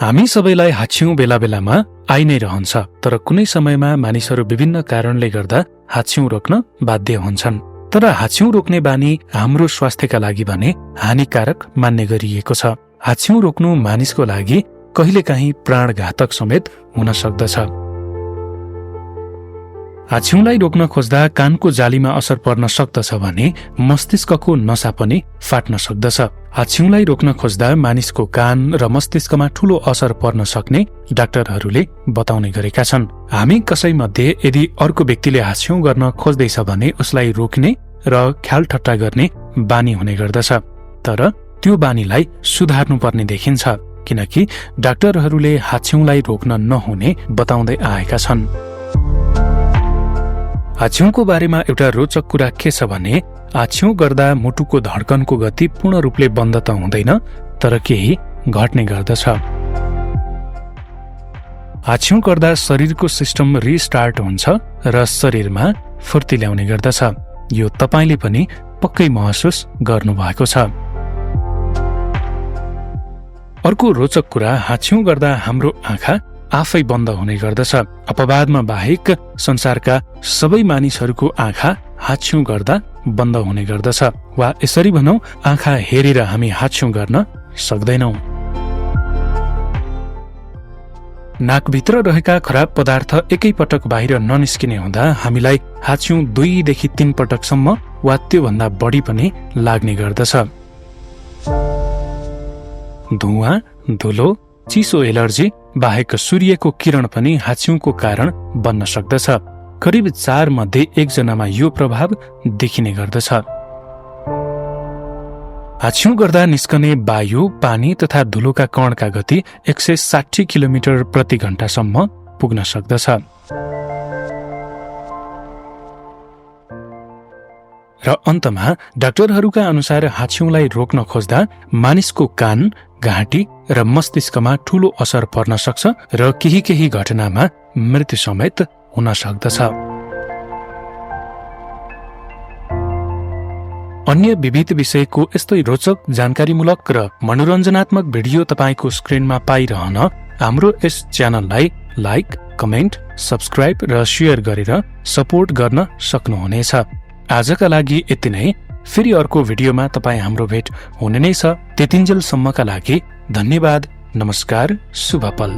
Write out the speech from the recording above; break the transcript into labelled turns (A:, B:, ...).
A: हामी सबैलाई हाच्छिउँ बेला बेलामा आइ नै रहन्छ, तर कुनै समयमा मानिसहरू विभिन्न कारणले गर्दा हाच्छिउँ रोक्न बाध्य हुन्छन्। तर हाच्छिउँ रोक्ने बानी हाम्रो स्वास्थ्यका लागि भने हानिकारक मान्ने गरिएको छ। हाच्छिउँ रोक्नु मानिसको लागि कहिलेकाहीँ प्राणघातक समेत हुन सक्दछ। हाच्छिउँलाई रोक्न खोज्दा कानको जालीमा असर पर्न सक्दछ भने मस्तिष्कको नसा पनि फाट्न सक्दछ। हाच्छिउँलाई रोक्न खोज्दा मानिसको कान र मस्तिष्कमा ठूलो असर पर्न सक्ने डाक्टरहरूले बताउने गरेका छन्। हामी कसैमध्ये यदि अर्को व्यक्तिले हाच्छिउँ गर्न खोज्दैछ भने उसलाई रोक्ने र ख्याल ठट्टा गर्ने बानी हुने गर्दछ। तर त्यो बानीलाई सुधार्नु पर्ने देखिन्छ, किनकि डाक्टरहरूले हाच्छिउँलाई रोक्न नहुने बताउँदै आएका छन्। हाच्छिउँको बारेमा एउटा रोचक कुरा के छ भने हाच्छिउँ गर्दा मुटुको धड्कनको गति पूर्ण रूपले बन्द त हुँदैन, तर केही घट्ने गर्दछ। हाच्छिउँ गर्दा शरीरको सिस्टम रिस्टार्ट हुन्छ र शरीरमा फुर्ती ल्याउने गर्दछ। यो तपाईले पनि पक्कै महसुस गर्नुभएको छ। अर्को रोचक कुरा, हाच्छिउँ गर्दा हाम्रो आँखा आफै बन्द हुने गर्दछ। अपवादमा बाहेक संसारका सबै मानिसहरूको आँखा हाच्छिउँ गर्दा बन्द हुने गर्दछ, वा यसरी भनौं आँखा हेरेर हामी हाच्छिउँ गर्न सक्दैनौं। नाकभित्र रहेका खराब पदार्थ एकैपटक बाहिर ननिस्किने हुँदा हामीलाई हाच्छिउँ 2 देखि 3 पटकसम्म वा त्योभन्दा बढी पनि लाग्ने गर्दछ। धुवाँ, धुलो, चिसो एलर्जी बाहेक सूर्यको किरण पनि हाच्छिउँको कारण बन्न सक्दछ। करिब 4 मध्ये 1 जनामा यो प्रभाव देखिने गर्दछ। हाच्छिउँ गर्दा निस्कने वायु, पानी तथा धुलोका कणका गति 160 किलोमिटर प्रति घण्टासम्म पुग्न सक्दछ। र अन्तमा डाक्टरहरूका अनुसार हाच्छिउँलाई रोक्न खोज्दा मानिसको कान, घाँटी र मस्तिष्कमा ठूलो असर पर्न सक्छ र केही घटनामा मृत्यु समेत हुन सक्दछ। अन्य विविध विषयको यस्तै रोचक, जानकारीमूलक र मनोरञ्जनात्मक भिडियो तपाईको स्क्रिनमा पाइरहन हाम्रो यस च्यानललाई लाइक, कमेन्ट, सब्स्क्राइब र शेयर गरेर सपोर्ट गर्न सक्नुहुनेछ। आजका लागि यति नै। फेरि अर्को भिडियोमा तपाईँ हाम्रो भेट हुने नै छ। त्यतिन्जेलसम्मका लागि धन्यवाद। नमस्कार। शुभ पल।